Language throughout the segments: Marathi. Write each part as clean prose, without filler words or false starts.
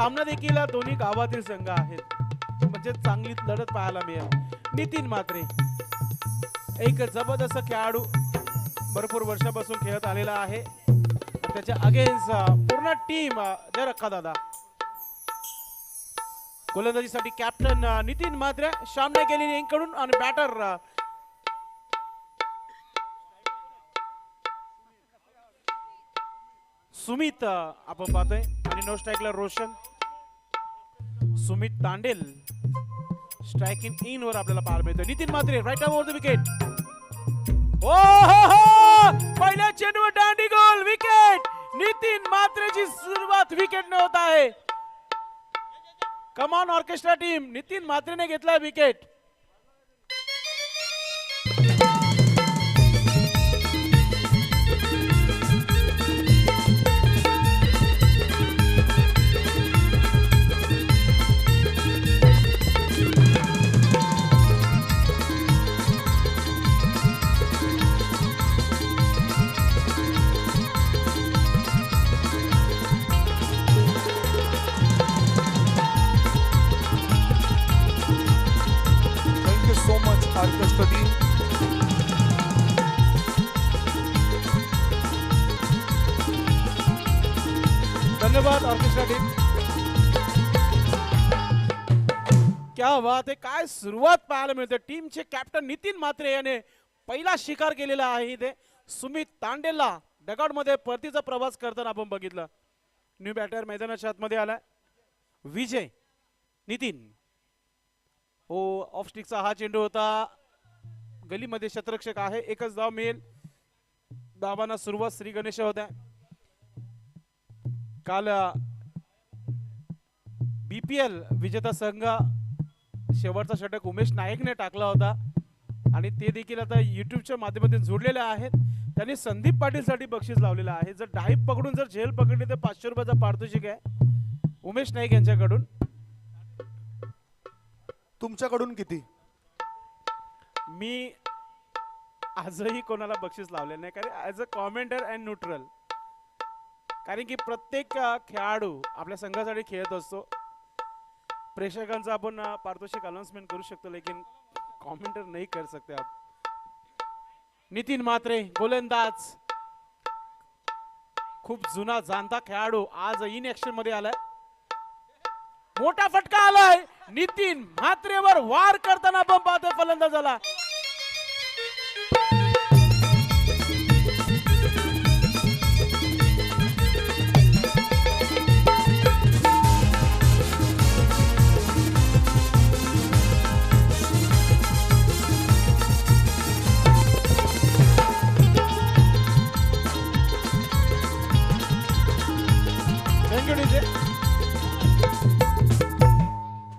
सामना देखील दोन्ही गावातील संघ आहेत, म्हणजे चांगली लढत पाहायला मिळेल। नितीन म्हात्रे एक जबरदस्त खेळाडू, भरपूर वर्षापासून खेळत आलेला आहे। त्याच्या अगेन्स्ट पूर्ण टीम जय रखा दादा। गोलंदाजीसाठी कॅप्टन नितीन म्हात्रे, सामने केलेली यांकडून आणि बॅटर सुमित आपण पाहतोय आणि नो स्ट्राइकला रोशन सुमित तांडेल स्ट्राइकिंग इन वर आपल्याला पाहायला मिळतोय। Nitin Mhatre right over the wicket, ओ हो पहिल्या चेंडूवर दांडी गोल, विकेट। नितीन म्हात्रेची सुरुवात विकेट न होत आहे। कमान ऑर्केस्ट्रा टीम, नितीन म्हात्रेने घेतला विकेट। Orchestra team. धन्यवाद ऑर्केस्ट्रा टीम, क्या बात आहे। काय सुरुवात पाहायला मिळते। टीमचे कॅप्टन नितीन म्हात्रे याने पहिला शिकार केलेला आहे। इथे सुमित तांडेला डगआउट मध्ये परतीचा प्रवास करताना आपण बघितलं। न्यू बॅटर मैदानाच्या आतमध्ये आलाय विजय। नितीन हो ऑफ स्टिकचा हा चेंडू होता, गलीमध्ये शतरक्षक आहे, एकच धाव मिळेल। धावांना सुरुवात श्री गणेश होत्या। काल बीपीएल विजेता संघ शेवटचा षटक उमेश नाईकने टाकला होता आणि ते देखील आता युट्यूबच्या माध्यमातून जोडलेले आहेत। त्यांनी संदीप पाटील साठी बक्षीस लावलेलं आहे। जर डाईप पकडून जर झेल पकडली तर 500 रुपयाचा पारितोषिक आहे उमेश नाईक यांच्याकडून। तुमच्याकडून किती? मी आजही कोणाला बक्षीस लावले नाही, कारण as a commenter and neutral, कारण की प्रत्येक खेळाडू आपल्या संघासाठी खेळत असतो। प्रेक्षकांचा आपण पारितोषिक अनाउन्समेंट करू शकतो, लेकिन कॉमेंटर नहीं कर सकते आप। नितीन म्हात्रे गोलंदाज, खूप जुना जाणता खेळाडू, आज इन ऍक्शन मध्ये आलाय। मोठा फटका आलाय नितीन म्हात्रेवर वार करताना आपण पाहतोय फलंदाजाला।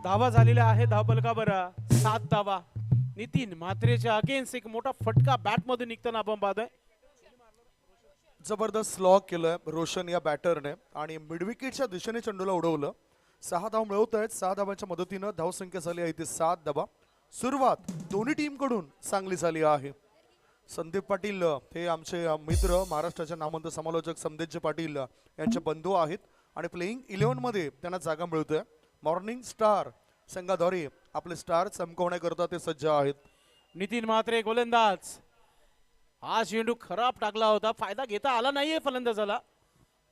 धावा झालेला आहे धावफलकावर 7 धावा। नितीन म्हात्रेच्या अगेन्स्ट एक मोठा फटका बॅट मध्ये निघताना आपण पाहतोय। जबरदस्त स्लॉग केलंय रोशन या बॅटरने आणि मिडविकेटच्या दिशेने चेंडूला उडवलं। 6 धाव मिळवत आहेत। 6 धावांच्या मदतीने धावसंख्या झाली आहे ती 7 धावा। सुरुवात दोन्ही टीम कडून चांगली झाली आहे। संदीप पाटील हे आमचे मित्र, महाराष्ट्राचे नामवंत समालोचक संदेशजी पाटील यांचे बंधू आहेत आणि प्लेइंग 11 मध्ये त्यांना जागा मिळते। मॉर्निंग स्टार संघाद्वारे आपले स्टार चमकवण्याकरता ते सज्ज आहेत। नितीन म्हात्रे गोलंदाज, हा चेंडू खराब टाकला होता, फायदा घेता आला नाहीये फलंदाजाला।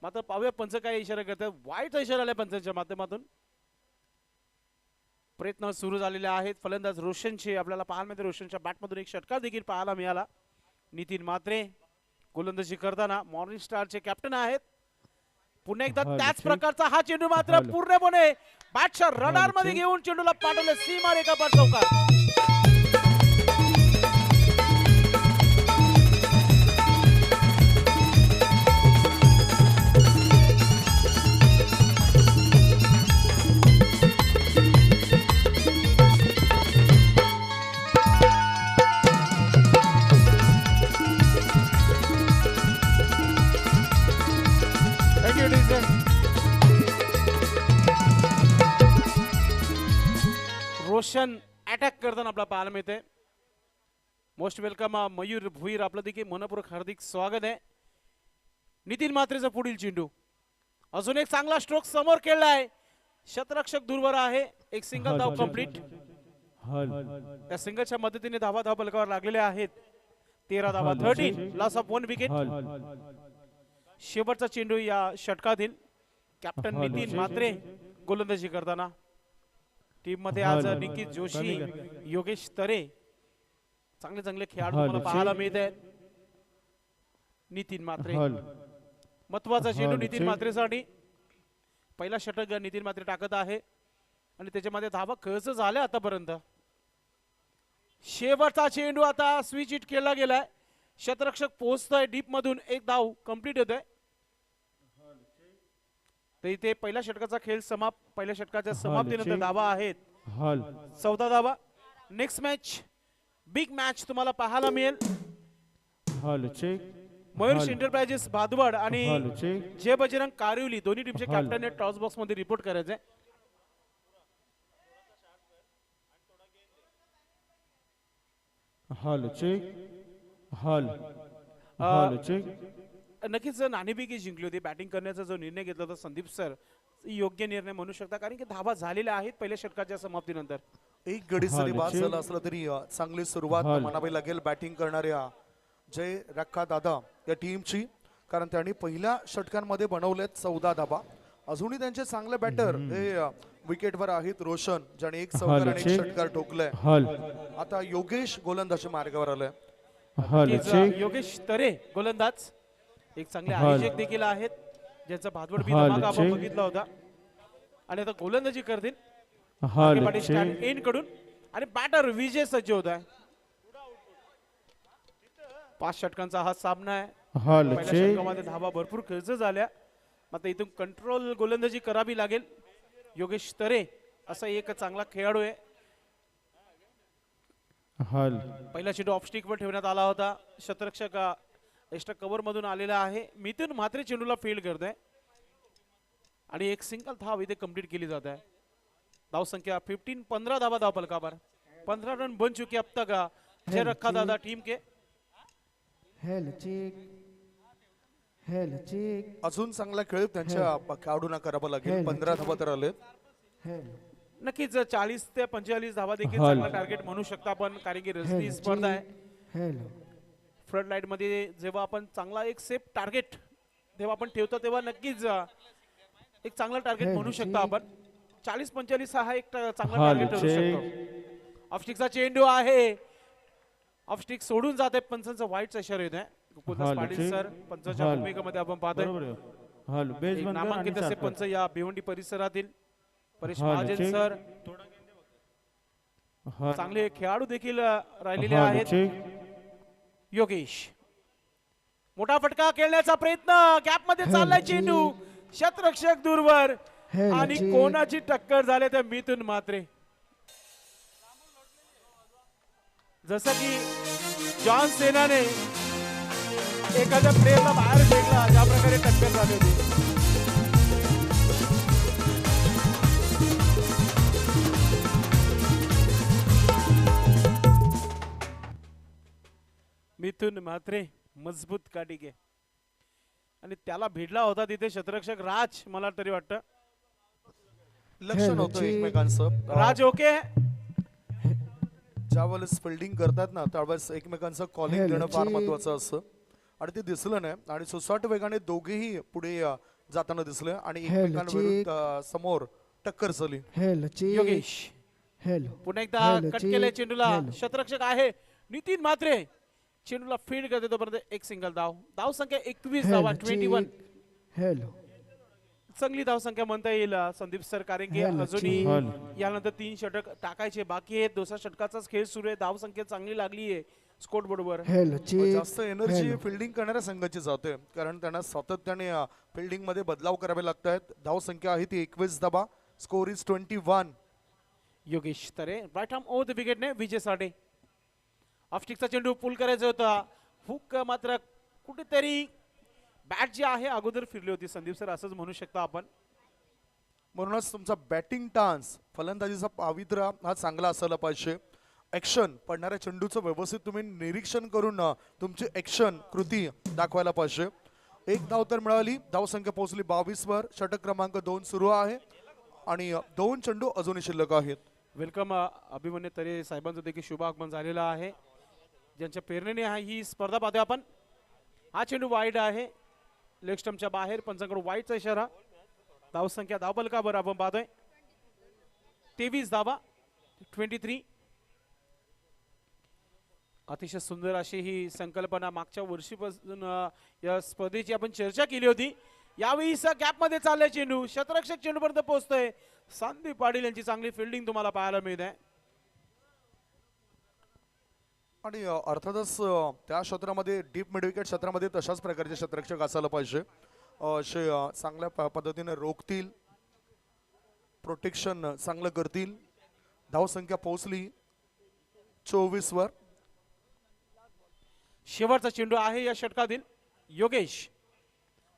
मात्र पाहूया पंच काय इशारा करतात। वाईट इशारा आला पंचांच्या माध्यमातून। प्रयत्न सुरू झालेले आहेत। फलंदाज रोशनचे आपल्याला पाहायला मिळते। रोशनच्या बॅटमधून एक षटकार देखील पाहायला मिळाला। नितीन म्हात्रे गोलंदाजी करताना मॉर्निंग स्टारचे कॅप्टन आहेत। पुन्हा एकदा त्याच प्रकारचा हा चेंडू मात्र पूर्णपणे बॅटच्या रडार मध्ये घेऊन चेंडूला पाठवले सीमा रेखापार चौकार। रोशन अटॅक करताना आपला पाहायला मिळते। मोस्ट वेलकम मयूर भुईर, आपलं देखील मनपूर्वक हार्दिक स्वागत आहे। नितीन म्हात्रेचा पुढील चेंडू, अजून एक चांगला स्ट्रोक समोर खेळलाय। शतरक्षक दूरवर आहे. एक सिंगल धाव कंप्लीट. हल त्या सिंगलच्या मदतीने धावा फलकावर लागलेल्या आहेत. 13 धावा 13 लॉस ऑफ 1 विकेट. शेवटचा चेंडू या षटकातील कॅप्टन नितीन म्हात्रे गोलंदाजी करताना. टीम मध्ये आज निकित जोशी, योगेश तरे चांगले चांगले खेळाडू मला पाहायला मिळत आहेत. नितीन म्हात्रे महत्वाचा चेंडू नितीन म्हात्रेसाठी. पहिला षटक नितीन म्हात्रे टाकत आहे आणि त्याच्यामध्ये धावा खर्च झाल्या आतापर्यंत. शेवटचा चेंडू आता स्विच हिट केला गेलाय. शतरक्षक पोहोचतोय डीप मधून. एक धाव कंप्लीट होतोय. तर इथे पहिल्या षटकाचा खेळ पहिल्या षटकाच्या समाप्तीनंतर धावा आहेत 14 धावा. नेक्स्ट मॅच बिग मॅच तुम्हाला पाहायला मिळेल. मयूर एंटरप्राइजेस भादवड आणि जय बजरंग कारिवली दोन्ही टीमचे कॅप्टन टॉस बॉक्स मध्ये रिपोर्ट करायचे. नक्कीच नाणेफेकी जिंकली होती. बॅटिंग करण्याचा जो निर्णय घेतला होता संदीप सर, योग्य निर्णय म्हणू शकता, कारण की धावा झालेल्या आहेत पहिल्या षटकाच्या समाप्तीनंतर. एक गडी जरी बाद झाला असला तरी चांगली सुरुवात म्हणावी लागेल बॅटिंग करणाऱ्या जय रक्का दादा या टीमची, कारण त्यांनी पहिल्या षटकांमध्ये बनवलेत 14 धाबा. अजूनही त्यांचे चांगले बॅटर हे विकेटवर आहेत. रोशन ज्याने एक चौकार आणि एक षटकार ठोकलाय. आता योगेश गोलंदाजी मार्गावर आलाय. योगेश तरे गोलंदाज एक चांगले आयोजक देखील आहेत, ज्यांचा भादवड बी धमाका आपण बघितला होता. आणि आता गोलंदाजी करतील एंड कडून. आणि बॅटर विजय सज्ज होत आहे. 5 षटकांचा हा सामना आहे. पहिल्या षटकामध्ये धावा भरपूर खर्च झाल्या. आता इथून कंट्रोल गोलंदाजी करावी लागेल. योगेश तरे असा एक चांगला खेळाडू आहे. पहिला चेंडू ऑफ स्टिक वर ठेवण्यात आला होता. शतरक्षक एक्स्ट्रा कव्हर मधून आलेला आहे. मिथुन म्हात्रे चेंडूला फील्ड करत आहे आणि एक सिंगल धाव इथे कंप्लीट केली जात आहे. धाव संख्या 15. 15 धावा धाव फलकावर. 15 रन बन चुके अब तक जय रखा दादा टीम के. अजून चांगला खेळ त्यांच्या खेळाडूंना करावा लागेल. 15 धावा तर आले. नक्कीच 40 ते 45 धावा देखील चांगला टार्गेट म्हणू शकता आपण, कारण की रस्ती स्पर्धा आहे. फ्रंट लाईट मध्ये जेव्हा आपण चांगला एक सेफ टार्गेट जेव्हा आपण ठेवतो तेव्हा नक्कीच एक चांगला टार्गेट म्हणू शकता आपण. 40-45 हा एक चांगला टार्गेट ठरू शकतो. ऑफस्टिकचा चेंडू आहे. ऑफस्टिक सोडून जाते. पंचांचा व्हाईटचा इशारा येत आहे. गोकुलदास पाटील सर पंचाच्या भूमिकेमध्ये आपण पाहतोय. नामांकित असे पंच या भिवंडी परिसरातील. परेश महाजन सर चांगले खेळाडू देखील राहिलेले आहेत. योगेश मोठा फटका खेळण्याचा प्रयत्न. गॅप मध्ये चाललाय चेंडू. शतरक्षक दूरवर आणि कोणाची टक्कर झाली तर मिथुन म्हात्रे. जसं की जॉन सेनाने एखाद्या प्लेयरला बाहेर फेकला, ज्या प्रकारे टक्कर झाली होती. मिथुन म्हात्रे मजबूत काटिके आणि त्याला भिडला होता तिथे शतरक्षक राज. मला तरी वाटतं लक्ष नव्हतं एकमेकांचं. राज ओके. ज्यावेळेस फिल्डिंग करतात ना त्यावेळेस एकमेकांचं कॉलिंग देणं फार महत्वाचं असतं आणि ते दिसलं नाही. आणि सुसाट वेगाने दोघेही पुढे जाताना दिसले आणि एकमेकांविरुद्ध समोर टक्कर झाली. योगेश पुन्हा एकदा कट केले चेंडूला. शतरक्षक आहे नितीन म्हात्रे. चेंडूला फील्ड करते तोपर्यंत एक सिंगल धाव. धाव संख्या 21 धावा 21. चांगली धाव संख्या म्हणता येईल संदीप सर, कारण की अजूनही यानंतर 3 षटक टाकायचे बाकी आहेत. दुसऱ्या षटकाचाच खेळ सुरू आहे. धाव संख्या चांगली लागली आहे स्कोर बोर्डवर. जास्त एनर्जी फिल्डिंग करणाऱ्या संघाची जाते, कारण त्यांना सातत्याने फिल्डिंग मध्ये बदलाव करावे लागतात. धाव संख्या आहे ती 21 धावा. Score is 21. Yogesh Tare right arm over the विकेटने विजय साठे. ऑफस्टिकचा चेंडू पुल करायचा होता. हुक मात्र कुठेतरी बॅट जी आहे अगोदर फिरली होती संदीप सर, असंच म्हणू शकता आपण. म्हणूनच तुमचा बॅटिंग टान्स फलंदाजीचा पावित्र्य हा चांगला असायला पाहिजे. ऍक्शन पडणाऱ्या चेंडूचं व्यवस्थित तुम्ही निरीक्षण करून तुमची ऍक्शन कृती दाखवायला पाहिजे. एक धाव तर मिळाली. धाव संख्या पोहोचली 22 वर. षटक क्रमांक 2 सुरू आहे आणि 2 चेंडू अजूनही शिल्लक आहेत. वेलकम अभिमन्यू तरे साहेबांचं देखील शुभ आगमन झालेलं आहे, ज्यांच्या प्रेरणेने ही स्पर्धा पाहतोय आपण. हा चेंडू वाईड आहे, लेग स्टंपच्या बाहेर, पंचांकडून वाईडचा इशारा. धावसंख्या धावपलकावर आपण पाहतोय 23 धावा, 23. अतिशय सुंदर अशी ही संकल्पना मागच्या वर्षीपासून या स्पर्धेची आपण चर्चा केली होती. यावेळी गॅप मध्ये चाललाय चेंडू, शतरक्षक चेंडू पर्यंत पोहोचतोय. संदीप पाटील यांची चांगली फिल्डिंग तुम्हाला पाहायला मिळते. आणि अर्थातच त्या क्षेत्रामध्ये डीप मिड विकेट क्षेत्रामध्ये तशाच प्रकारचे क्षेत्ररक्षक असायला पाहिजे. असे चांगल्या पद्धतीने रोखतील, प्रोटेक्शन चांगलं करतील. धावसंख्या पोहोचली 24 वर. शेवटचा चेंडू आहे या षटकातील. योगेश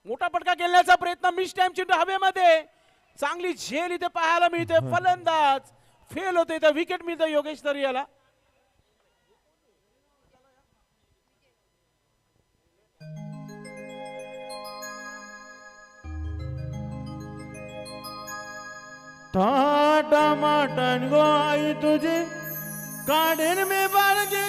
मोठा फटका खेळण्याचा प्रयत्न, मिस टाइम चेंडू हवेमध्ये, चांगली झेल इथे पाहायला मिळते. फलंदाज फेल होते, इथे विकेट मिळतं योगेश तरी याला. टमाटन गो आई तुझे काढेन में बाळगे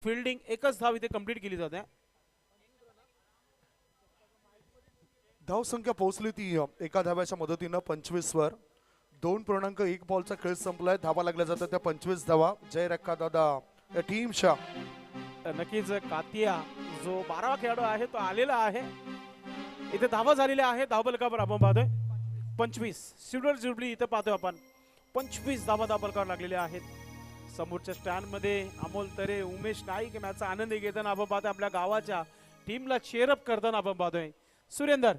फिल्डिंग एकच धाव इथे कंप्लीट केली जाते. धावसंख्या पोहोचली ती एका धाव्याच्या मदतीनं 25 वर. 2.1 बॉलचा खेळ संपलाय. धावा लागल्या जातात त्या 25 धावा. जय रक्का दादा या टीमच्या. नक्कीच कातिया जो 12वा खेळाडू आहे तो आलेला आहे. इथे धावा झालेल्या आहे धावपलकावर आपण पाहतोय 25. सिल्वर जुबली इथे पाहतोय आपण 25 धावा धावपलकावर लागलेल्या आहेत. समोरच्या स्टँड मध्ये अमोल तरे, उमेश नाईक मॅचचा आनंद घेताना आपण पाहतोय. आपल्या गावाच्या टीमला चेअरअप करताना आपण पाहतोय. सुरेंदर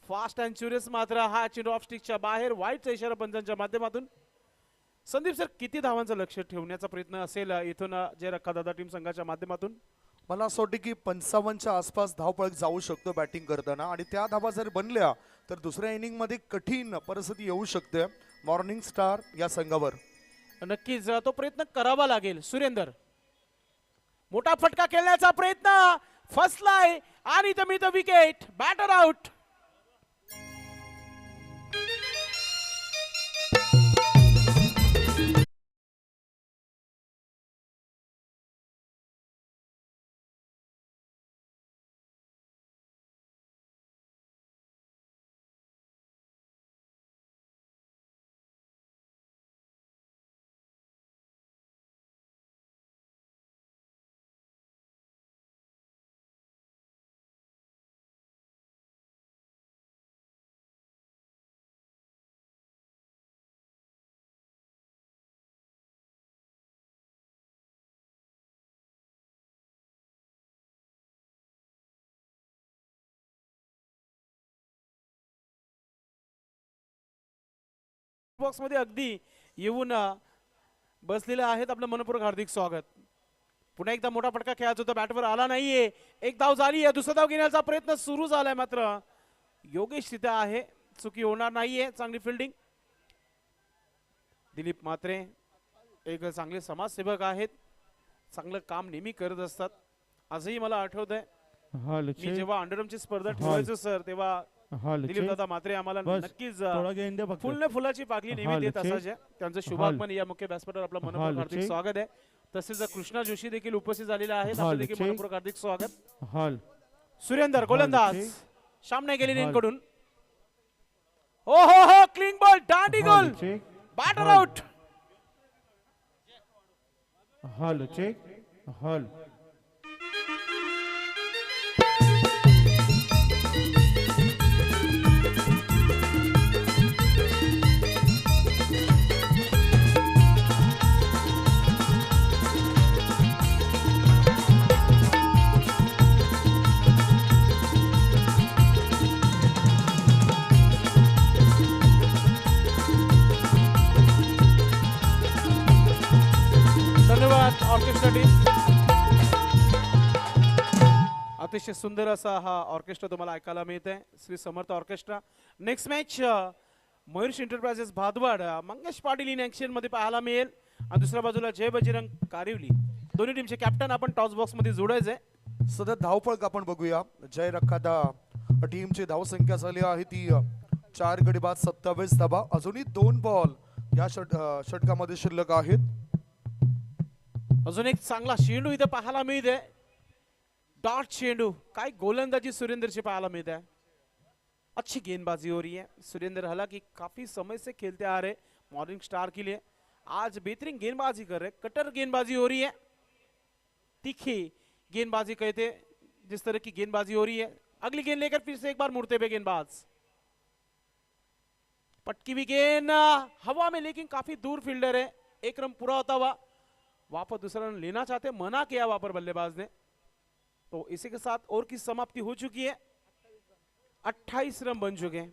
फास्ट अँड फ्युरियस मात्र हा चेंडू ऑफ स्टिकच्या बाहेर, वाईटचा इशारा पंचांच्या माध्यमातून. संदीप सर, किती धावांचं लक्ष ठेवण्याचा प्रयत्न असेल इथून जय रक्कादादा टीम संघाच्या माध्यमातून? मला असं वाटतं की 55च्या आसपास धावपळक जाऊ शकतो बॅटिंग करताना. आणि त्या धावा जर बनल्या तर दुसऱ्या इनिंग मध्ये कठीण परिस्थिती येऊ शकते मॉर्निंग स्टार या संघावर. नक्कीच तो प्रयत्न करावा लागेल. सुरेंदर मोठा फटका खेळण्याचा प्रयत्न, फसलाय आणि इथं मिळतं विकेट. Batter out. बॉक्स मध्ये अगदी येऊन बसलेले आहेत आपलं मनपूर्वक हार्दिक स्वागत. पुन्हा एकदा मोठा फटका खेळायचा होता, बॅटवर आला नाहीये. एक धाव झाली आहे, दुसरा धाव घेण्याचा प्रयत्न सुरू झालाय, मात्र योगेश तिथे आहे, चुकी होणार नाहीये. चांगली फिल्डिंग. दिलीप म्हात्रे एक चांगले समाजसेवक आहेत, चांगलं काम नेहमी करत असतात. आजही मला आठवत आहे हॉल मी चेक जेव्हा अंडरआर्मची स्पर्धा ठेवायचो सर, तेव्हा हॉल दिलीप चेक दादा म्हात्रे आम्हाला बस, नक्कीच थोडा गेंद द्या फक्त. फुलने फुलाची पाकळी नेहमी हॉल देत चेक. असायचे. त्यांचं शुभागमन या मुख्य व्यासपीठावर आपलं मनपूर्वक हॉल हार्दिक चेक. स्वागत आहे. तसेच कृष्णा जोशी देखील उपस्थित झालेले आहेत, हॉल आपलं देखील चेक. मनपूर्वक हार्दिक स्वागत. हॉल सुरेंदर गोलंदाज चेक. सामने गेले हॉल. कडून. हो हो हो, क्लीन बॉल, दांडी हॉल गोल, चेक बॅटर हॉल. आउट. हॉल चेक हॉल धन्यवाद ऑर्केस्ट्रा टीम. अतिशय सुंदर असा हा ऑर्केस्ट्रा तुम्हाला ऐकायला मिळत आहे, Shri Samarth orchestra. Next match Mayur enterprises Bhadwad Mangesh Patil in action मध्ये पाहायला मिळेल, आणि दुसऱ्या बाजूला जय बजरंग कारिवली. दोन्ही टीमचे कॅप्टन आपण टॉस बॉक्स मध्ये जोडायचे. सध्या धावफलक आपण बघूया. जय रखादा टीमची धावसंख्या झाली आहे ती 4 गडी बाद 27 धावा. अजूनही 2 बॉल या षटकामध्ये शिल्लक आहेत. अजून एक चांगला चेंडू इथे पाहायला मिळते, डॉट चेंडू. काय गोलंदाजी सुरेंद्रची पाहायला मिळते है. अच्छी गेंदबाजी हो रही है. सुरेंद्र हालांकि काफी समय से खेलते आ रहे मॉर्निंग स्टार के लिए, आज बेहतरीन गेंदबाजी कर रहे, कटर गेंदबाजी हो रही है, तीखी गेंदबाजी कहते जिस तरह की गेंदबाजी हो रही है. अगली गेंद लेकर फिर से एक बार मुड़ते हुए गेंदबाज, पटकी हुई गेंद हवा में, लेकिन काफी दूर फील्डर है. एक रन पूरा होता हुआ वापस दूसरा रन लेना चाहते, मना किया वहां पर बल्लेबाज ने. तो इसी के साथ ओवर की समाप्ति हो चुकी है. 28 रन बन चुके हैं.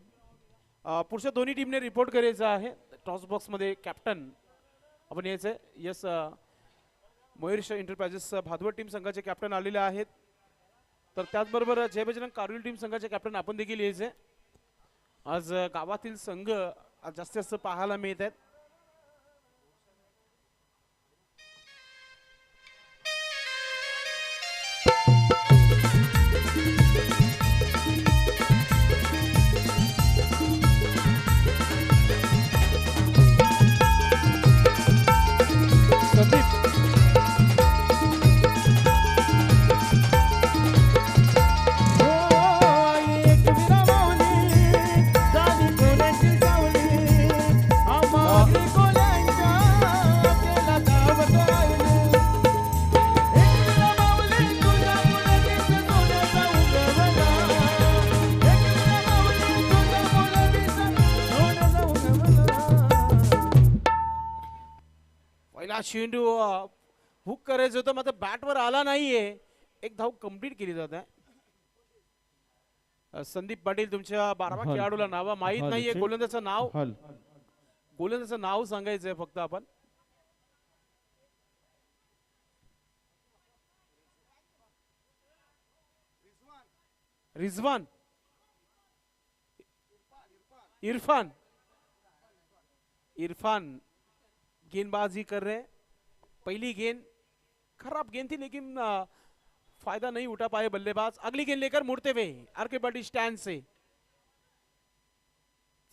पुढच्या दोन्ही टीमने रिपोर्ट करायचं आहे. टॉस बॉक्स मध्ये कॅप्टन आपण यायचं. Yes, Mayur enterprises Bhadwad team संघाचे कॅप्टन आलेले आहेत, तर त्याचबरोबर जय बजरंग कारुली टीम संघाचे कॅप्टन आपण देखील यायचे. आज गावातील संघ जास्तीत जास्त पाहायला मिळत आहेत. संदीप पहिला चेंडू हुक करायचं होतं, मात्र बॅटवर आला नाहीये. एक धाव कंप्लीट केली जात आहे. संदीप पाटील तुमच्या 12व्या हॉल. खेळाडूला नाव माहित हॉल नाहीये. चेक. गोलंदाजाचं नाव, हॉल गोलंदाजाचं नाव सांगायचंय फक्त आपण. रिजवान, इरफान, इरफान गेंदबाजी कर रहे. पहली गेंद खराब गेंद थी, लेकिन फायदा नहीं उठा पाए बल्लेबाज. अगली गेंद लेकर मुड़ते हुए आरके पाटिल स्टैंड से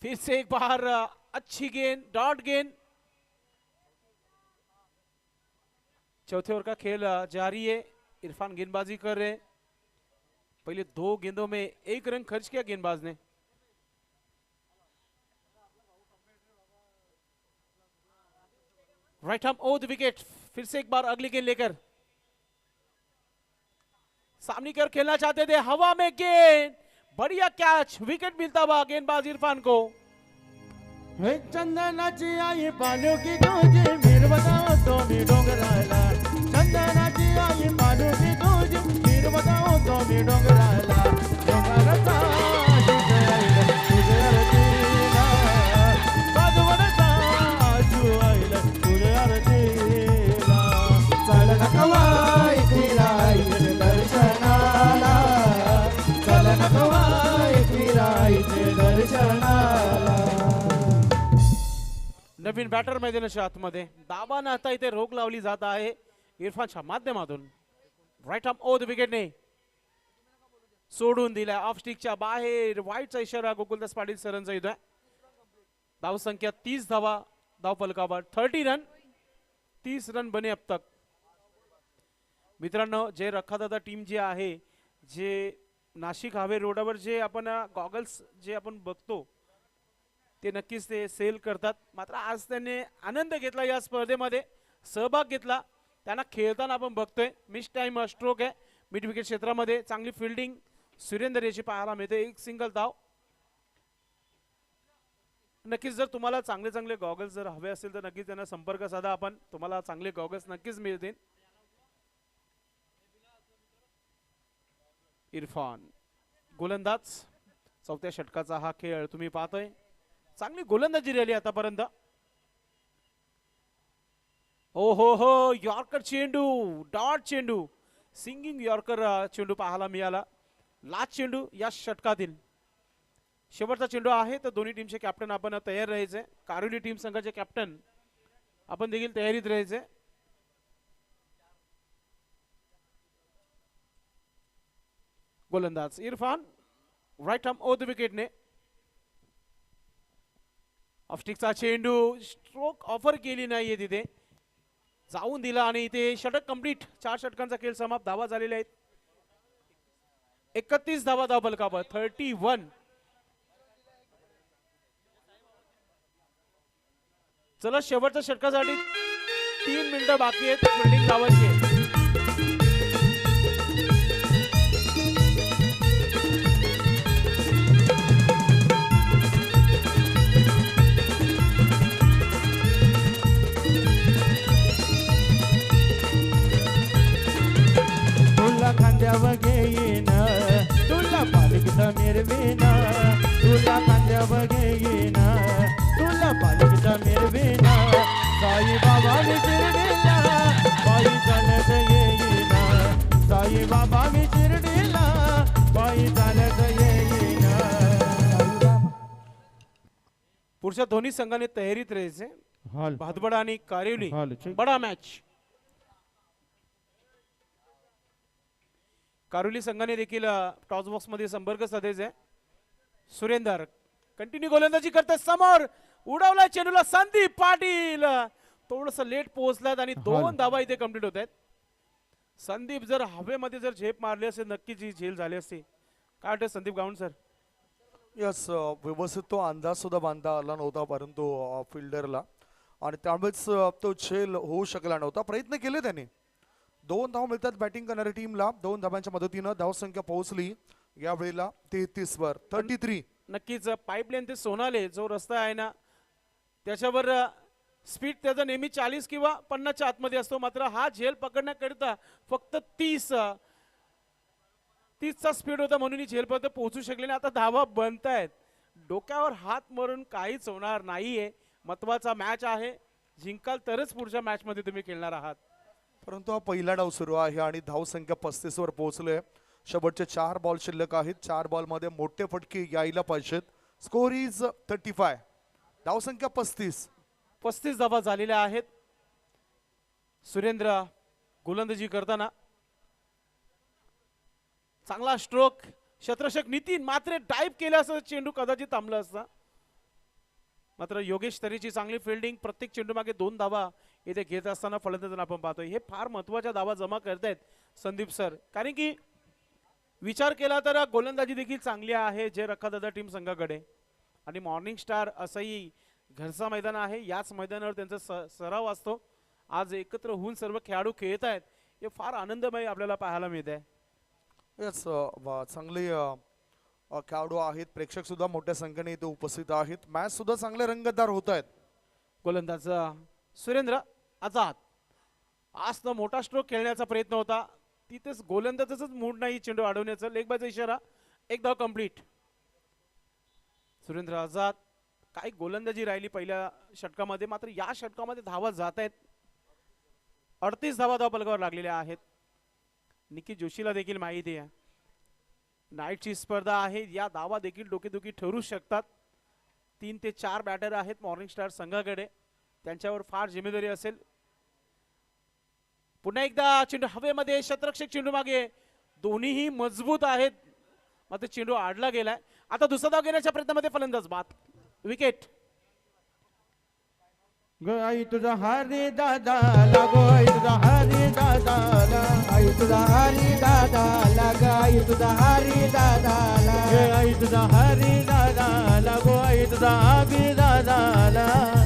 फिर से एक बार अच्छी गेंद, डॉट गेंद. चौथे ओवर का खेल जारी है. इरफान गेंदबाजी कर रहे. पहले 2 गेंदों में 1 रन खर्च किया गेंदबाज ने. Right arm over the wicket. फिर से एक बार अगली गेंद लेकर सामने की ओर खेलना चाहते थे, हवा में गेंद, बढ़िया कैच, विकेट मिलता हुआ गेंदबाज इरफान को. हे चंदनाची आई पालू की तुझी मीर बताओ तो मी डोंगराला. चंदनाची आई पालू की तुझी मीर बताओ तो मी डोंगराला. डोंगराचा तुझे आरतीला, भादवडचा आजू आईला तुझे आरती. नवीन बॅटर मैदानाच्या आतमध्ये दाबानं आता इथे रोख लावली जात आहे इरफानच्या माध्यमातून. राईट आर्म ओव्हर द विकेटने सोडून दिलाय ऑफ स्टिकच्या बाहेर. वाईटचा इशारा गोकुलदास पाटील सरांचा येतोय. धाव संख्या 30 धावा धाव फलकावर 30 रन 30 रन बने अब तक. मित्रांनो जे रखादादा टीम जी आहे जे नाशिक हावे रोडावर जे आपण गॉगल्स जे आपण बघतो ते नक्कीच ते सेल करतात. मात्र आज त्यांनी आनंद घेतला या स्पर्धेमध्ये सहभाग घेतला. त्यांना खेळताना आपण बघतोय मिस टाइम स्ट्रोक आहे मिड विकेट क्षेत्रामध्ये. चांगली फिल्डिंग सुरेंदर याची पाहायला मिळते. एक सिंगल धाव. नक्कीच जर तुम्हाला चांगले चांगले गॉगल्स जर हवे असेल तर नक्कीच त्यांना संपर्क साधा आपण. तुम्हाला चांगले गॉगल्स नक्कीच मिळतील. इरफान गोलंदाज चौथ्या षटकाचा हा खेळ तुम्ही पाहतोय. चांगली गोलंदाजी राहिली आतापर्यंत. ओ हो यॉर्कर चेंडू डॉट चेंडू सिंगिंग यॉर्कर चेंडू पाहायला मिळाला. लास्ट चेंडू या षटकातील शेवटचा चेंडू आहे. तर दोन्ही टीमचे कॅप्टन आपण तयार राहायचे. कारोली टीम संघाचे कॅप्टन आपण देखील तयारीत राहायचे. गोलंदाज Irfan right arm over the विकेटने ऑफस्टिकचा चेंडू स्ट्रोक ऑफर केली नाहीये तिथे जाऊन दिला आणि इथे षटक कंप्लीट. 4 षटकांचा खेळ समाप्त. धावा झालेल्या आहेत 31 धावा धाव फलकावर 31. चला शेवटच्या षटकासाठी 3 मिनिटं बाकी आहेत फिल्डिंग धावांची. तुला खांद्यावर घेईन तुला पालखीत मिरवीन. तुला खांद्यावर घेईन तुला पालखीत मिरवीन. साई बाबा शिर्डीला बाई चालत येईन. साई बाबा शिर्डीला बाई चालत येईन. पुढच्या दोन्ही संघाने तयारीत राहायचे. हॉल भातबडा आणि कारिवली हॉल check. बडा मॅच. कारुली संघाने देखील टॉस बॉक्स मध्ये संपर्क साधायचा. सुरेंदर कंटिन्यू गोलंदाजी करते. समोर उडवला चेंडूला संदीप पाटील थोडस लेट पोहोचलात आणि 2 धावा इथे कंप्लीट होत आहेत. संदीप जर हवेमध्ये जर झेप मारली असेल नक्कीच ही झेल झाली असती. काय वाटतं संदीप गावंड सर? यस व्यवस्थित तो अंदाज सुद्धा बांधता आला नव्हता परंतु फिल्डरला आणि त्यामुळेच तो झेल होऊ शकला नव्हता. प्रयत्न केले त्याने. 2 धाव मिळतात बॅटिंग करणाऱ्या टीमला. 2 धावांच्या मदतीनं धावसंख्या पोहोचली यावेळेला 33 वर 33. नक्कीच पाईपलाईन ते सोनाले जो रस्ता आहे ना त्याच्यावर स्पीड त्याचा नेहमी 40 किंवा 50च्या आतमध्ये असतो. मात्र हा झेल पकडण्याकरिता फक्त 30चा स्पीड होता म्हणून ही झेलपर्यंत पोहोचू शकले नाही. आता धावा बनतायत. डोक्यावर हात मारून काहीच होणार नाहीये. महत्वाचा मॅच आहे. जिंकाल तरच पुढच्या मॅच मध्ये तुम्ही खेळणार आहात. परंतु हा पहिला डाव सुरू आहे आणि धावसंख्या 35 वर पोहोचलोय. शेवटचे 4 बॉल शिल्लक आहेत. 4 बॉल मध्ये मोठे फटके यायला पाहिजेत. Score is 35. धावसंख्या 35 धावा झालेल्या आहेत. सुरेंद्र गोलंदाजी करताना चांगला स्ट्रोक. शत्रषक नितीन मात्र डाईव्ह केला असता चेंडू कदाचित थांबला असता. मात्र योगेश तरीची चांगली फिल्डिंग. प्रत्येक चेंडू मागे 2 धावा इथे घेत असताना फलंदाजांना आपण पाहतोय. हे फार महत्वाच्या धावा जमा करतायत संदीप सर. कारण की विचार केला तर गोलंदाजी देखील चांगली आहे जे रखादादा टीम संघाकडे. आणि मॉर्निंग स्टार असंही घरचा मैदान आहे. याच मैदानावर त्यांचा सराव असतो. आज एकत्र होऊन सर्व खेळाडू खेळत आहेत. हे फार आनंदमय आपल्याला पाहायला मिळत आहे. यस चांगले खेळाडू आहेत. प्रेक्षक सुद्धा मोठ्या संख्येने इथे उपस्थित आहेत. मॅच सुद्धा चांगले रंगतदार होत आहेत. गोलंदाज सुरेंद्र आझाद. आज तर मोठा स्ट्रोक खेळण्याचा प्रयत्न होता. तिथेच गोलंदाजाचाच मूड नाही चेंडू अडवण्याचा. लेग बायचा इशारा. 1 धाव कंप्लीट. सुरेंद्र आझाद काय गोलंदाजी राहिली पहिल्या षटकामध्ये. मात्र या षटकामध्ये धावा जात आहेत. 38 धावा धाव फलकावर लागलेल्या आहेत. निकी जोशीला देखील माहिती आहे नाईटची स्पर्धा आहे. या धावा देखील डोकेदुखी ठरू शकतात. 3 ते 4 बॅटर आहेत मॉर्निंग स्टार संघाकडे. त्यांच्यावर फार जिम्मेदारी असेल. पुन्हा एकदा चेंडू हवेमध्ये, शतरक्षक चेंडू मागे, दोन्हीही मजबूत आहेत. मात्र चेंडू आडला गेलाय. आता दुसरा धाव घेण्याच्या प्रयत्नामध्ये फलंदाज बाद. विकेट. ग आई तुझा हरी दादा लागो आई तुझा हरी दादा आई तुझा हरी दादा लाग आई तुझा हरी दादा ग आई तुझा हरी दादा लागो आई तुझा आगी दादा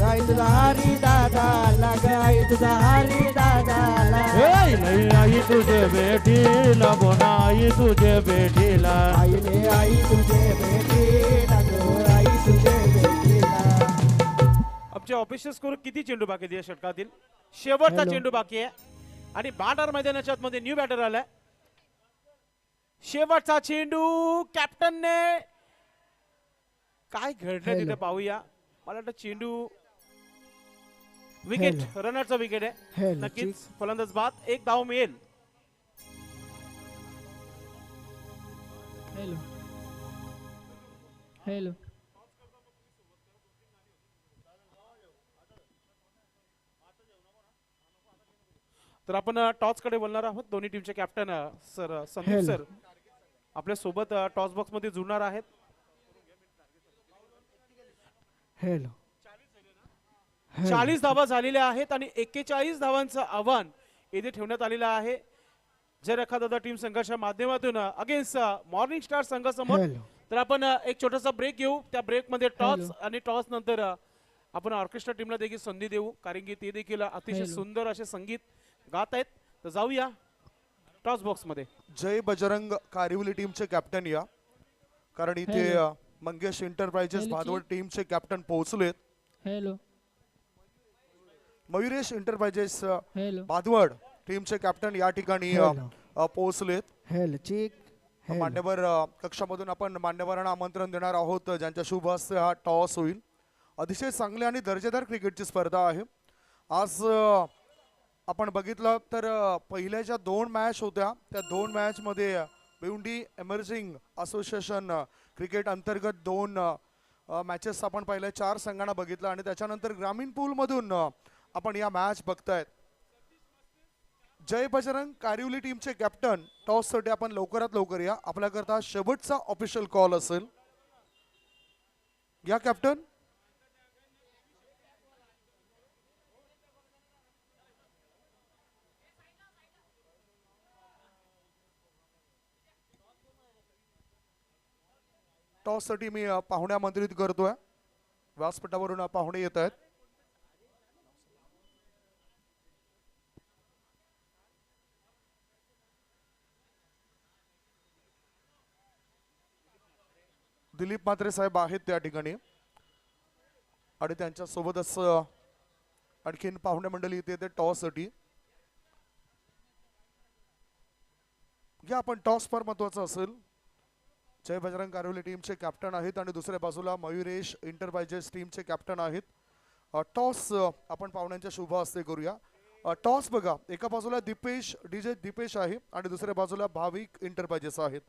आई तुझा हरी दादा लाग आई तुझा हरी दादा आई नाही आई तुझे बेटीला बोना आई तुझे बेटीला आईने आई तुझे बेटी लागो आई तुझे बेटीला. आमचे ऑफिशियल स्कोर किती चेंडू बाकी आहेत या षटकातील? शेवटचा Hello. चेंडू बाकी आहे आणि बाटार मैदानाच्या आतमध्ये न्यू बॅटर आलाय. शेवटचा चेंडू कॅप्टनने काय घडलं Hello. तिथे पाहूया. मला वाटतं चेंडू विकेट, रनरचा विकेट आहे. Hello, नक्कीच फलंदाज बाद. एक धाव मिळेल. हॅलो हॅलो तर आपण टॉस कडे बोलणार आहोत. दोन्ही टीमचे captain sir Sandeep Hello. Sir आपल्या सोबत टॉस बॉक्स मध्ये जुळणार आहेत. हॅलो 40 धावा झालेल्या आहेत आणि 41 धावांचं आव्हान येथे ठेवण्यात आलेलं आहे. जर एखादा टीम संघाच्या माध्यमातून अगेन्स्ट मॉर्निंग स्टार संघासमोर, हॅलो तर आपण एक छोटासा ब्रेक घेऊ. त्या ब्रेक मध्ये टॉस Hello. आणि टॉस नंतर आपण ऑर्केस्ट्रा टीमला देखील संधी देऊ, कारण की ते देखील अतिशय Hello. सुंदर असे संगीत गात आहेत. तर जाऊया टॉस बॉक्स मध्ये. जय बजरंग कारिवली टीमचे कॅप्टन या, कारण इथे Hello. मंगेश एंटरप्राइजेस Hello, भादवड chief. टीमचे कॅप्टन पोहोचलेत. Hello Mayuresh enterprises hello Bhadwad टीमचे कॅप्टन या ठिकाणी Hello. पोहोचलेत. हॅलो चिक हॅलो मान्यवर कक्षामधून आपण मान्यवरांना आमंत्रण देणार आहोत, ज्यांच्या शुभ हस्ते हा टॉस होईल. अतिशय चांगली आणि दर्जेदार क्रिकेटची स्पर्धा आहे. आज आपण बघितलं तर पहिल्या ज्या 2 मॅच होत्या त्या 2 मॅच मध्ये भिवंडी एमर्जिंग असोसिएशन क्रिकेट अंतर्गत 2 मॅचेस आपण पहिल्या 4 संघांना बघितलं आणि त्याच्यानंतर ग्रामीण पूल मधून आपण या मॅच बघतायत. जय बजरंग कारिवली टीमचे कॅप्टन टॉस साठी आपण लवकरात लवकर या. आपल्याकरता शेवटचा ऑफिशियल कॉल असेल. या कॅप्टन. टॉस साठी मी पाहुणे आमंत्रित करतोय. व्यासपीठावरून पाहुणे येत आहेत. दिलीप म्हात्रे साहेब आहेत त्या ठिकाणी आणि त्यांच्या सोबतच आणखीन पाहुणे मंडळी इथे येते टॉस साठी. या आपण टॉस फार महत्वाचा असेल. जय बजरंग कारिवली टीमचे कॅप्टन आहेत आणि दुसऱ्या बाजूला मयुरेश एंटरप्राइजेस टीमचे कॅप्टन आहेत. टॉस आपण पाहुण्यांच्या शुभ हस्ते करूया. टॉस बघा, एका बाजूला दीपेश डीजे दीपेश आहे आणि दुसऱ्या बाजूला भाविक एंटरप्राइजेस आहेत.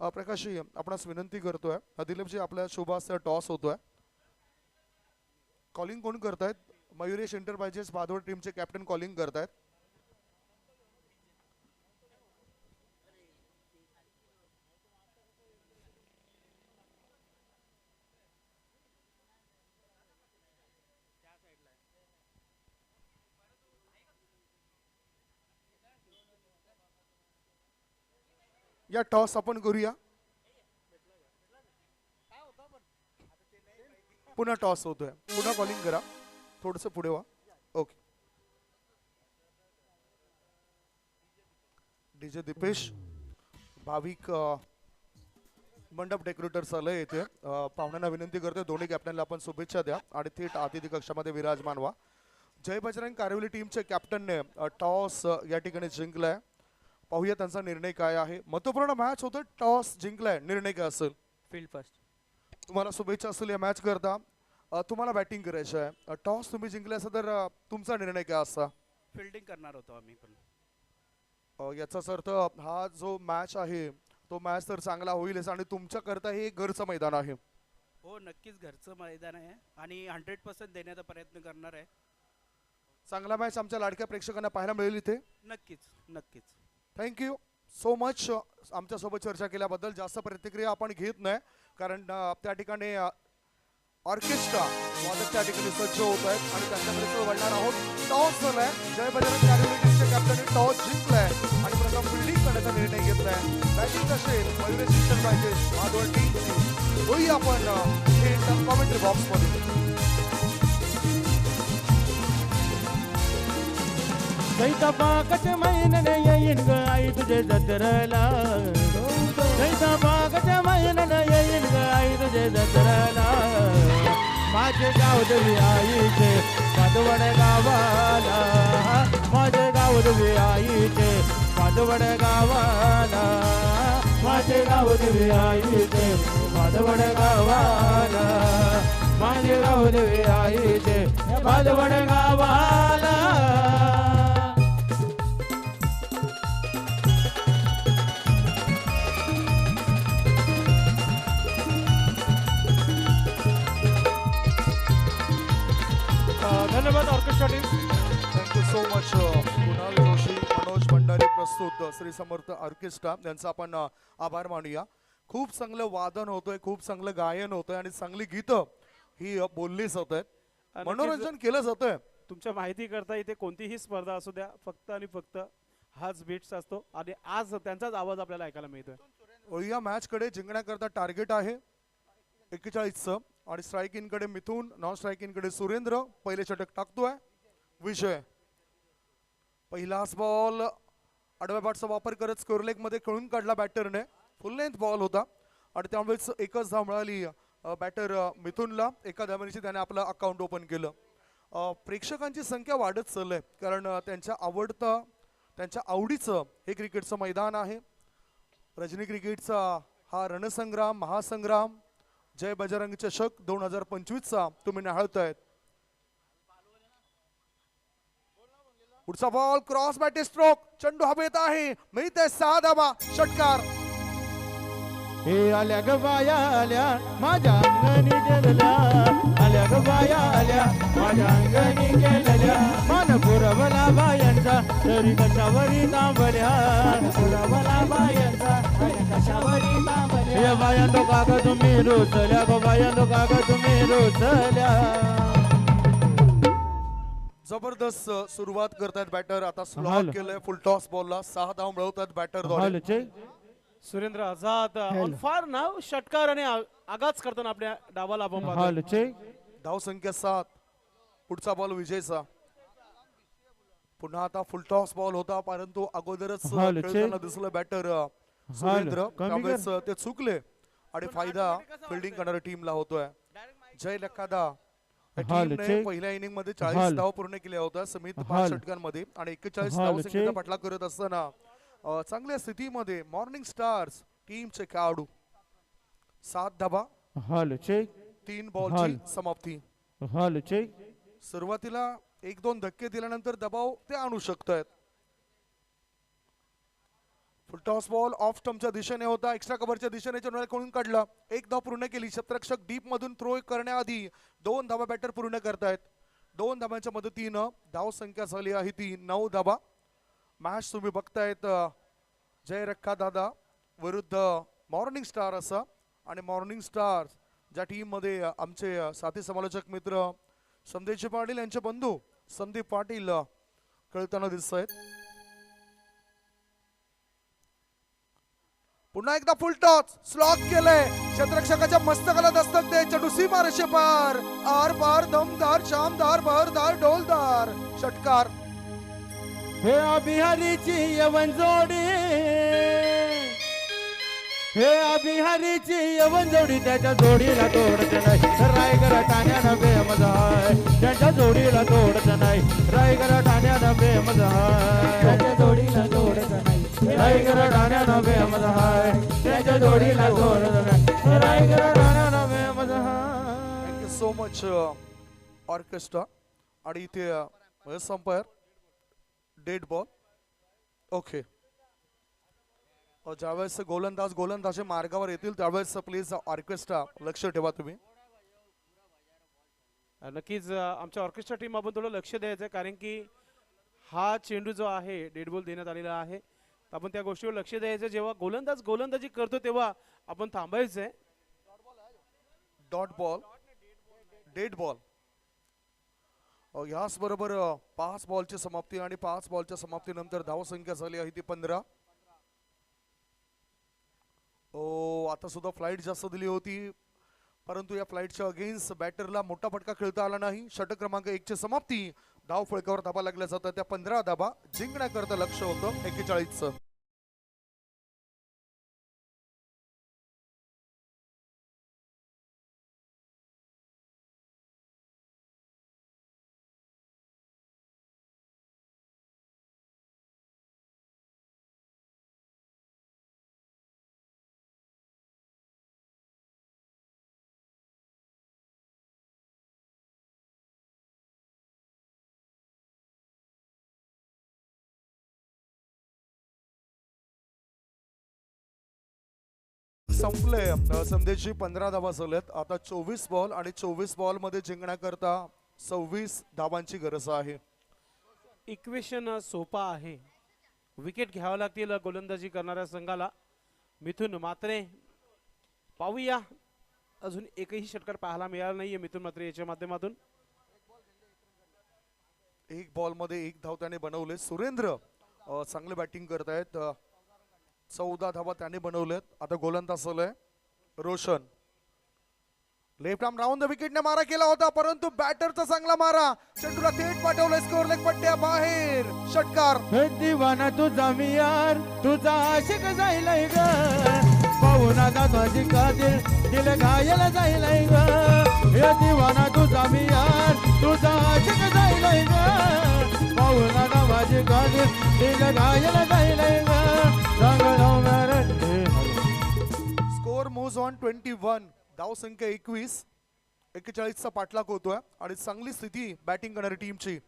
प्रकाशजी आपणास विनंती करतोय, दिलीपजी आपल्या शुभ हस्ते टॉस होतोय. कॉलिंग कोण करतायत? मयुरेश एंटरप्राइजेस भादवड टीमचे कॅप्टन कॉलिंग करतायत. या टॉस आपण करूया. पुन्हा टॉस होतोय. पुन्हा कॉलिंग करा. थोडस पुढे व्हा. ओके. डीजे दीपेश भाविक मंडप डेकोरेटर्स आलंय इथे. पाहुण्यांना विनंती करतोय दोन्ही कॅप्टनला आपण शुभेच्छा द्या आणि थेट अतिथी कक्षामध्ये विराजमान व्हा. जय बजरंग कारिवली टीमच्या कॅप्टनने टॉस या ठिकाणी जिंकलाय. पाहूया त्यांचा निर्णय काय आहे. महत्वपूर्ण मॅच होतं. टॉस जिंकलाय, निर्णय काय असेल? Field first. तुम्हाला शुभेच्छा असेल या मॅच करता. तुम्हाला बॅटिंग करायचं आहे. टॉस तुम्ही जिंकले असेल तर तुमचा निर्णय काय असता? फिल्डिंग करणार होतो आम्ही पण. याचाच अर्थ हा जो मॅच आहे तो मॅच तर चांगला होईलच आणि तुमच्या करता हे घरचं मैदान आहे. हो नक्कीच घरचं मैदान आहे आणि 100% देण्याचा प्रयत्न करणार आहे. चांगला मॅच आमच्या लाडक्या प्रेक्षकांना पाहायला मिळेल इथे. नक्कीच नक्कीच. थँक्यू सो मच आमच्यासोबत चर्चा केल्याबद्दल. जास्त प्रतिक्रिया आपण घेत नाही कारण त्या ठिकाणी ऑर्केस्ट्रा वादक त्या ठिकाणी सज्ज होत आहेत आणि त्यांच्याकडे वळणार आहोत. टॉस झालाय. जय बजरंग कार्यालय टीमच्या कॅप्टनने टॉस जिंकलाय आणि प्रथम फिल्डिंग करण्याचा निर्णय घेतलाय. बॅटिंग असेल मयुरेश मिस्टर पाहिजे माधव टीम होई आपण कॉमेंट्री बॉक्स मध्ये. सैताबागच महिन्याने येईन ग आई तुझे जत्रेला. सैताबागच महिन्याने येईन ग आई तुझे जत्रेला. माझे गाव देवी आईचे माधवड गावाला. माझे गाव देवी आईचे माधवड गावाला. माझे गाव देवी आईचे माधवड गावाला. माझे गाव देवी आईचे माधवड गावाला. धन्यवाद orchestra team. Thank you so much. Kunal Joshi, Manoj Bhandari प्रस्तुत श्री समर्थ ऑर्केस्ट्रा यांचा आपण आभार मानूया. खूप चांगलं वादन होतंय, खूप चांगलं गायन होतंय आणि चांगली गीतं ही बोलली जात आहेत. मनोरंजन केलं जातंय. तुमच्या माहिती करता इथे कोणतीही स्पर्धा असू द्या फक्त आणि फक्त हाच बीट्स असतो आणि आज त्यांचाच आवाज आपल्याला ऐकायला मिळतोय. या मॅच कडे जिंकण्याकरता टार्गेट आहे 41चं आणि स्ट्राईक इन कडे मिथून, नॉन स्ट्राईक इन कडे सुरेंद्र. पहिले षटक टाकतोय विजय. पहिलाच बॉल आडव्या बॅटचा वापर करत स्कोर लेग मध्ये खेळून काढला बॅटरने. फुल लेंथ बॉल होता आणि त्यामुळेच एकच धाव मिळाली बॅटर मिथुनला. एका धावेची त्याने आपलं अकाउंट ओपन केलं. प्रेक्षकांची संख्या वाढत चाललंय कारण त्यांच्या आवडीचं हे क्रिकेटचं मैदान आहे. रजनी क्रिकेटचा हा रणसंग्राम, महासंग्राम, जय बजरंग चषक 2025चा तुम्ही निहाळतायत. पुढचा बॉल क्रॉस बॅटे स्ट्रोक. चेंडू हवेत आहे. मिळते 6 धावा. षटकार. हे आल्या ग बाया आल्या माझ्या अंगणी गेलेल्या. आल्या ग बाया आल्या माझ्या अंगणी गेलेल्या. मान पुरवला बायांचा तरी कशावरी तांबल्या. पुरवला बायांचा तरी कशावरी तांबल्या. हे बायांनो का ग तुम्ही रुचल्या गो बायांनो का ग तुम्ही रुचल्या. जबरदस्त सुरुवात करतायत बॅटर. आता हाल. स्लॉट केलंय फुल टॉस बॉलला. 6 धाव मिळवतात बॅटर द्वारे. हॉलचे सुरेंद्र आझाद ऑन फार नाव षटकार आणि आगाज करताना आपल्या डावाला आपण पाहतोय. हॉलचे धाव संख्या 7. पुढचा बॉल विजयचा. पुन्हा आता फुल टॉस बॉल होता परंतु अगोदरच हाल, खेळताना check. दिसलं बॅटर सुरेंद्र. कमी त्यावेळेस ते चुकले आणि फायदा फिल्डिंग करणाऱ्या टीमला होतोय. जय लखादा या हाल, टीमने check. पहिल्या इनिंग मध्ये 40 हाल. धाव पूर्ण केल्या होत्या समित 5 हाल. षटकांमध्ये आणि 41 हाल, धाव संख्येचा check. पाठलाग करत असताना चांगल्या स्थितीमध्ये मॉर्निंग स्टार्स टीमचे खेळाडू 7 धावा. हॉलचे 3 बॉलची हाल. समाप्ती. हॉलचे सुरुवातीला 1-2 धक्के दिल्यानंतर दबाव ते आणू शकतात. फुल टॉस बॉल ऑफ स्टंपच्या दिशेने होता. एक्स्ट्रा कव्हरच्या दिशेने चेंडूला कोणून काढला. 1 धाव पूर्ण केली. क्षेत्ररक्षक डीप मधून थ्रो करण्याआधी 2 धावा बॅटर पूर्ण करतायत. 2 धावांच्या मदतीनं धाव संख्या झाली आहे ती 9 धावा. मॅच तुम्ही बघतायत जय रक्का दादा विरुद्ध मॉर्निंग स्टार असा. आणि मॉर्निंग स्टार ज्या टीम मध्ये आमचे साथी समालोचक मित्र संदेश पाटील यांचे बंधू संदीप पाटील खेळताना दिसत आहेत. पुन्हा एकदा फुल टॉस स्लॉक केलंय. क्षेत्ररक्षकाच्या मस्तकाला दस्तक दे. चेंडू सीमा रेषे पार. आर पार दमदार शामदार बहरदार डोलदार. षटकार. हे बिहारीची यवन जोडी. हे बिहारीची यवन जोडी त्याच्या जोडीला तोडत नाही. रायगड ठाण्यानं बेमजा आहे. त्याच्या जोडीला तोडत नाही. रायगड ठाण्यानं बेमजा आहे. त्याच्या जोडीला तोडत नाही. रायगड ठाण्यानं बेमजा आहे. त्याच्या जोडीला तोडत नाही. रायगड ठाण्यानं बेमजा आहे. Thank you so much orchestra. आणि इथे संपायर डेड बॉल. ओके. ज्यावेळेस गोलंदाज मार्गावर येतील त्यावेळेस प्लीज ऑर्केस्ट्रा लक्ष ठेवा तुम्ही. नक्कीच आमच्या ऑर्केस्ट्रा टीम आपण थोडं लक्ष द्यायचं आहे, कारण की हा चेंडू जो आहे डेड बॉल देण्यात आलेला आहे, तर आपण त्या गोष्टीवर लक्ष द्यायचं. जेव्हा गोलंदाज गोलंदाजी करतो तेव्हा आपण थांबायचंय. Dot ball, dead ball. याच बरोबर 5 बॉलची समाप्ती आणि 5 बॉलच्या समाप्तीनंतर धावसंख्या झाली आहे ती 15. आता सुद्धा फ्लाईट जास्त दिली होती, परंतु या फ्लाईटच्या अगेन्स्ट बॅटरला मोठा फटका खेळता आला नाही. षटक क्रमांक 1 ची समाप्ती. धाव फळकावर धाबा लागल्या जातात. त्या 15 धाबा जिंकण्याकरता लक्ष होतं 41चं. संपले संदेशजी. 15 धावा झाल्यात. आता 24 बॉल आणि 24 बॉल मध्ये जिंकण्याकरता 26 धावांची गरज आहे. इक्वेशन सोपा आहे. विकेट घ्यावं लागतील गोलंदाजी करणाऱ्या संघाला. मिथुन म्हात्रे, पाहूया, अजून एकही षटकार पाहायला मिळाला नाहीये मिथुन म्हात्रे याच्या माध्यमातून. 1 बॉल मध्ये 1 धाव त्याने बनवले. सुरेंद्र चांगले बॅटिंग करतायत. 14 धावा त्याने बनवलेत. आता गोलंदाज आलाय Roshan. Left arm round the विकेटने मारा केला होता, परंतु बॅटरचा चांगला मारा. चेंडूला थेट पाठवलंय स्कोर लेग पट्ट्या बाहेर. षटकार. हे दिवाना तुझा मी यार, तुझा आशिक जाईलय ग, पाहुणा दादाजी कातील दिल घायला जाईलय ग. हे दिवाना तुझा मी यार, तुझा आशिक जाईलय ग, पाहुणा दादाजी कातील दिल घायला जाईलय ग. Score moves on 21. धाव संख्या 21. 41चा पाठलाग होतोय आणि चांगली स्थिती बॅटिंग करणारी टीमची.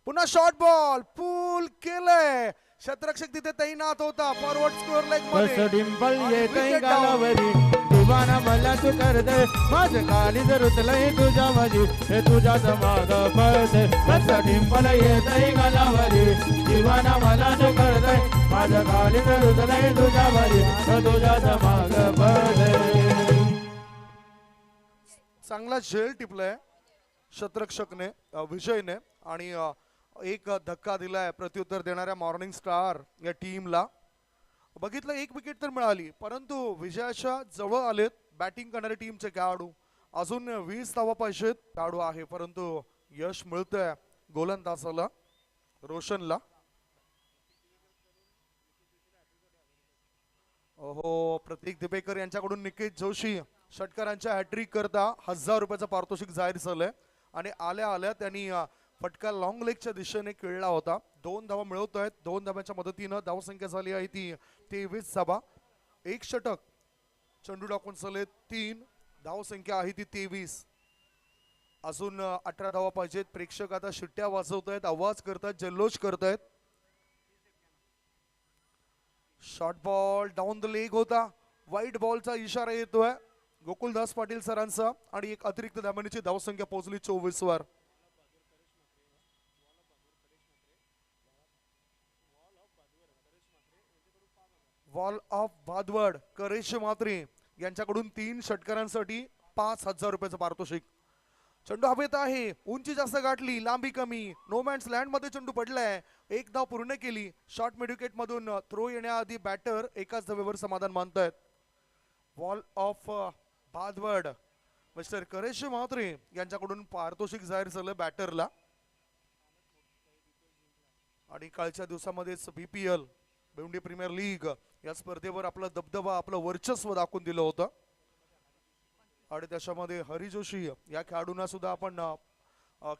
पुन्हा शॉर्ट बॉल पूल केलंय. क्षेत्ररक्षक तिथे तैनात होता. फॉरवर्ड स्कोर लेग बस मध्ये. डिंपल येतय गालावरी, दिवाना मला तू कर दे, माझं काली जर रुतलंय तुझ्या मधी, हे तुझ्याच माग पळते. बस डिंपल येतय गालावरी, दिवाना मला तू कर दे, माझं काली जर रुतलंय तुझ्या मधी, हे तुझ्याच माग पळते. चांगला झेल टिपलाय क्षेत्ररक्षकने विजयने आणि एक धक्का दिलाय प्रत्युत्तर देणाऱ्या मॉर्निंग स्टार या टीमला. बघितलं 1 विकेट तर मिळाली, परंतु विजयाच्या जवळ आलेत बॅटिंग करणारे टीमचे खेळाडू. अजून 20 धावा पाहिजेत. खेळाडू आहे, परंतु यश मिळतंय गोलंदाजाला रोशनला. ओहो, प्रतीक दिपेकर यांच्याकडून निकेत जोशी षटकारांच्या हॅट्रिक करता 1000 रुपयाचं पारितोषिक जाहीर झालंय. आणि आल्या आल्या त्यांनी फटका लॉंग लेगच्या दिशेने खेळला होता. 2 धावा मिळवत आहेत. 2 धाव्यांच्या मदतीनं धावसंख्या झाली आहे ती 23 धावा. 1 षटक. चेंडू टाकून झाले 3. धावसंख्या आहे ती 23. अजून 18 धावा पाहिजेत. प्रेक्षक आता शिट्ट्या वाजवत आहेत, आवाज करतायत, जल्लोष करतायत. Short ball down the leg होता. वाईट बॉलचा इशारा येतोय गोकुलदास पाटील सरांचा आणि एक अतिरिक्त धावण्याची धावसंख्या पोहोचली 24 वर. वॉल ऑफ भादवड करेश म्हात्रे यांच्याकडून 3 षटकारांसाठी 5000 रुपयाचं पारितोषिक. चेंडू हवेत आहे, उंची जास्त गाठली, लांबी कमी, नो मॅन्स लँड मध्ये चेंडू पडलाय. 1 धाव पूर्ण केली. शॉर्ट मिड विकेट मधून थ्रो येण्याआधी बॅटर एकाच धावेवर समाधान मानतायत. Wall of Bhadwad mister करेश Mhatre यांच्याकडून पारितोषिक जाहीर झालं बॅटरला. आणि कालच्या दिवसामध्येच BPL भिवंडी प्रीमियर लीग या स्पर्धेवर आपला दबदबा, आपलं वर्चस्व दाखवून दिलं होतं. आणि त्याच्यामध्ये हरी जोशी या खेळाडूंना सुद्धा आपण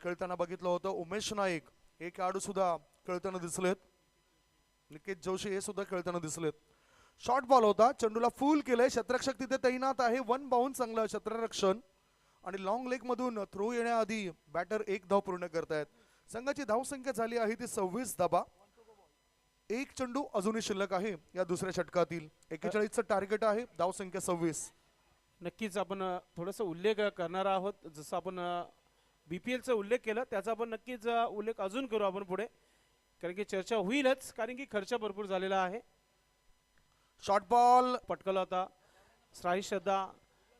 खेळताना बघितलं होतं. उमेश नाईक हे खेळाडू सुद्धा खेळताना दिसलेत. निकेत जोशी हे सुद्धा खेळताना दिसलेत. शॉर्ट बॉल होता, चेंडूला फुल केलंय. क्षेत्ररक्षक तिथे तैनात आहे. 1 बाउंड चांगलं क्षेत्ररक्षण. आणि लॉंग लेग मधून थ्रो येण्याआधी बॅटर 1 धाव पूर्ण करतायत. संघाची धावसंख्या झाली आहे ती 26 धावा. 1 चेंडू अजूनही शिल्लक आहे या दुसऱ्या षटकातील. 41चं टार्गेट आहे. धावसंख्या 26. नक्कीच आपण थोडंसं उल्लेख करणार आहोत. जसं आपण BPL चा उल्लेख केला, त्याचा आपण नक्कीच उल्लेख अजून करू आपण पुढे, कारण की चर्चा होईलच, कारण की खर्च भरपूर झालेला आहे. शॉर्ट बॉल पटकवला होता साई श्रद्धा,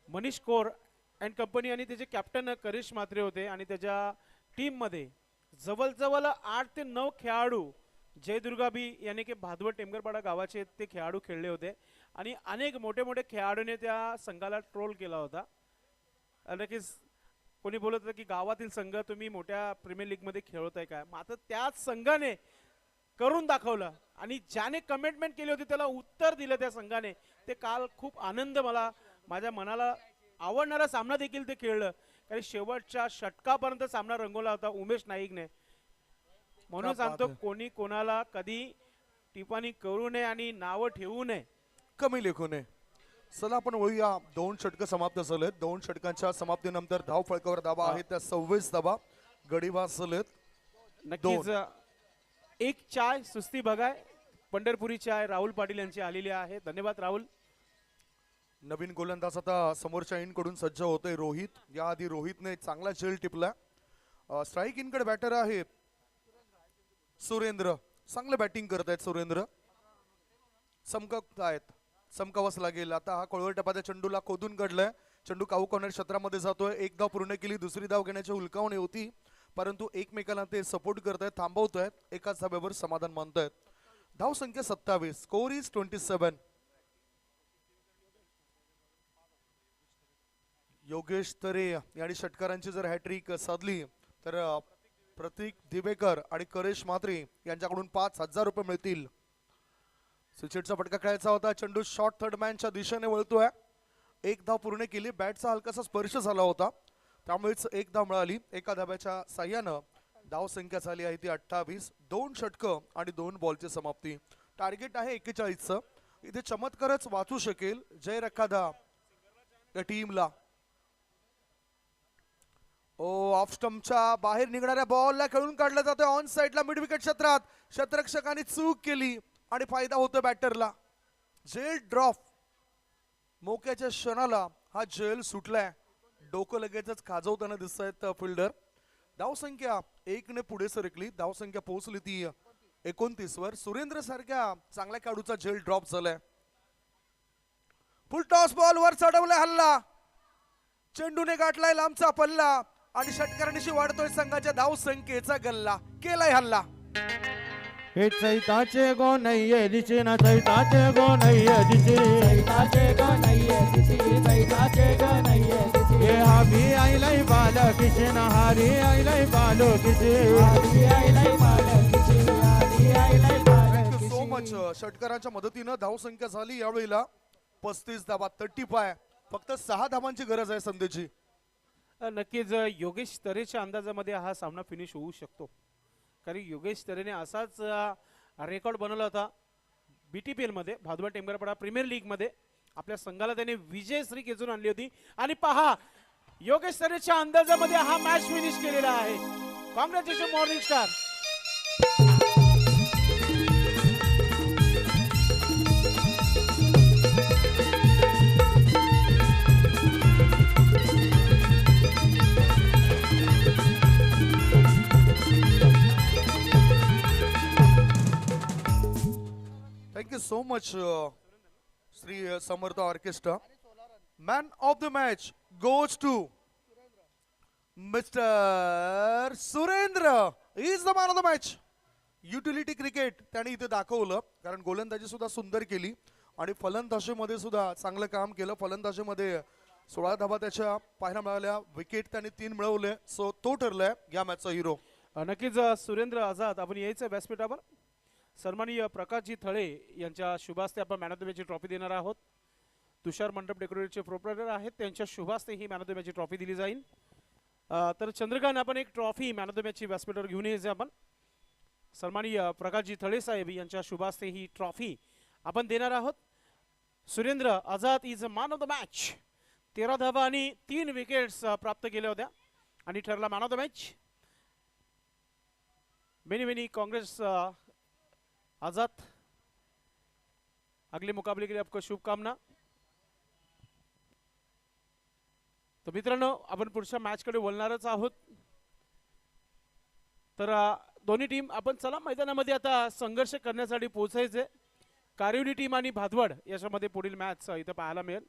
मनीष कोर अँड कंपनी आणि त्याचे कॅप्टन करिश म्हात्रे होते आणि त्याच्या टीममध्ये जवळजवळ 8 ते 9 खेळाडू जयदुर्गा बी यानी की भादवड टेमगरपाडा गावाचे ते खेळाडू खेळले होते आणि अनेक मोठे मोठे खेळाडूने त्या संघाला ट्रोल केला होता. नक्कीच कोणी बोलत होतं की गावातील संघ तुम्ही मोठ्या प्रीमियर लीग मध्ये खेळवताय काय, मात्र त्याच संघाने करून दाखवलं आणि ज्याने कमिटमेंट केली होती त्याला उत्तर दिलं त्या संघाने. ते काल खूप आनंद, मला माझ्या मनाला आवडणारा सामना देखील ते खेळलं, कारण शेवटच्या षटकापर्यंत सामना रंगवला होता उमेश नाईकने. म्हणून क्या बात सांगतो है. कोणी कोणाला कधी टिप्पणी करू नये आणि नावं ठेवू नये. कमी लेखू नये. चला आपण वळूया. 2 षटक समाप्त झालेत. 2 षटकांच्या समाप्तीनंतर धाव फळकावर धावा आहेत त्या 26 धावा गडीबाज झालेत. नक्कीच एक चाय सुस्ती बघाय पंढरपुरी चाय राहुल पाटील यांची आलेली आहे. धन्यवाद राहुल. नवीन गोलंदाज आता समोरच्या इन कडून सज्ज होतोय रोहित. याआधी रोहितने चांगला झेल टिपला. स्ट्राईक इनकडे बॅटर आहे सुरेंद्र. चांगलं बॅटिंग करत आहेत सुरेंद्र. चमकावच लागेल. आता हा कोळवट टपाच्या चेंडूला खोदून काढलाय. चेंडू काऊ कॉर्नर क्षेत्रामध्ये जातोय. एक धाव पूर्ण केली, दुसरी धाव घेण्याची हुलकावणी होती, परंतु एकमेकांना ते सपोर्ट करतायत, थांबवतायत, एकाच धाब्यावर समाधान मानतायत. धाव संख्या 27, स्कोर इज 27. योगेश तरे यांनी षटकारांची जर हॅट्रिक साधली तर प्रतीक दिवेकर आणि करेश म्हात्रे यांच्याकडून 5,000 रुपये मिळतील. स्विचचा फटका खेळायचा होता. चेंडू शॉर्ट थर्ड मॅनच्या दिशेने वळतोय. एक धाव पूर्ण केली. बॅटचा हलकासा स्पर्श झाला होता, त्यामुळेच एक धाव मिळाली. एका धाब्याच्या साह्यानं धाव संख्या झाली आहे ती 28. 2 षटकं आणि 2 बॉलची समाप्ती. टार्गेट आहे 41चं. इथे चमत्कारच वाचू शकेल जय रखादा या टीमला. ऑफ स्टंपच्या बाहेर निघणाऱ्या बॉलला खेळून काढलं जातोय ऑन साइडला मिड विकेट क्षेत्रात. क्षेत्ररक्षकांनी चूक केली आणि फायदा होतो बॅटरला. Gel drop. मोक्याच्या क्षणाला हा जेल सुटलाय. डोकं लगेचच खाजवताना दिसत आहेत फिल्डर. धावसंख्या 1 ने पुढे सरकली. धावसंख्या पोहोचली ती 29 वर. सुरेंद्र सारख्या चांगल्या खेळाडूचा जेल ड्रॉप झालाय. फुल टॉस बॉल वर चढवलाय हल्ला. चेंडूने गाठलाय लांबचा पल्ला आणि षटकारांशी वाढतोय संघाच्या धावसंख्येचा गल्ला. केलाय हल्ला. हे चैताचे गो नैये दिसे ना, चैताचे गो नैये दिसे, चैताचे ग नैये दिसी, चैताचे ग नैये दिसी. हे हावी आईलाई बाल किसे ना, हारी आईलाई बालो किसे. आधी आईलाई पालक दिसी, आधी आईलाई पालक सो दिसी. मच. षटकारांच्या मदतीनं धावसंख्या झाली यावेळेला 35 धावा. 35. फक्त 6 धावांची गरज आहे संधीची. नक्कीच योगेश तरेच्या अंदाजामध्ये हा सामना फिनिश होऊ शकतो, कारण योगेश तरेने असाच रेकॉर्ड बनवला होता BTPL मध्ये, भादवा टेमगरपाडा प्रीमियर लीग मध्ये. आपल्या संघाला त्याने विजयश्री खेचून आणली होती आणि पहा योगेश तरेच्या अंदाजामध्ये हा मॅच फिनिश केलेला आहे. Congratulation morning star. Thank you so much Shri Samarth orchestra. Man of the match goes to mister Surendra. Is the man of the match. Utility cricket त्याने इथे दाखवलं, कारण गोलंदाजी सुद्धा सुंदर केली आणि फलंदाजीमध्ये सुद्धा चांगलं काम केलं. फलंदाजीमध्ये 16 धावा त्याच्या पाहायला मिळाल्या. विकेट त्याने 3 मिळवले. सो तो ठरलाय या मॅचचा हिरो. नक्कीच सुरेंद्र आझाद. आपण यायचं व्यासपीठावर. सन्माननीय प्रकाशजी थळे यांच्या शुभास्ते आपण मॅन ऑफ द मॅचची ट्रॉफी देणार आहोत. तुषार मंडप डेकोरेटचे प्रोप्रायटर आहेत, त्यांच्या शुभास्ते he man of the मॅचची trophy दिली जाईल. तर चंद्रकांत आपण एक ट्रॉफी मॅन ऑफ द मॅचची व्यासपीठावर घेऊन यायचं आपण. सन्माननीय प्रकाशजी थळे साहेब यांच्या शुभास्ते ही ट्रॉफी आपण देणार आहोत. Surendra Azad is a man of the match. 13 धावा आणि 3 विकेट्स प्राप्त केल्या होत्या आणि ठरला man of the match. Many many Congress Azad. अगले मुकाबले के लिए आपको शुभकामना. तर मित्रांनो आपण पुढच्या मॅच कडे वळणारच आहोत. तर दोन्ही टीम आपण चला मैदानामध्ये आता संघर्ष करण्यासाठी पोहोचायचे. कारिवली टीम आणि भादवड याच्यामध्ये पुढील मॅच इथं पाहायला मिळेल.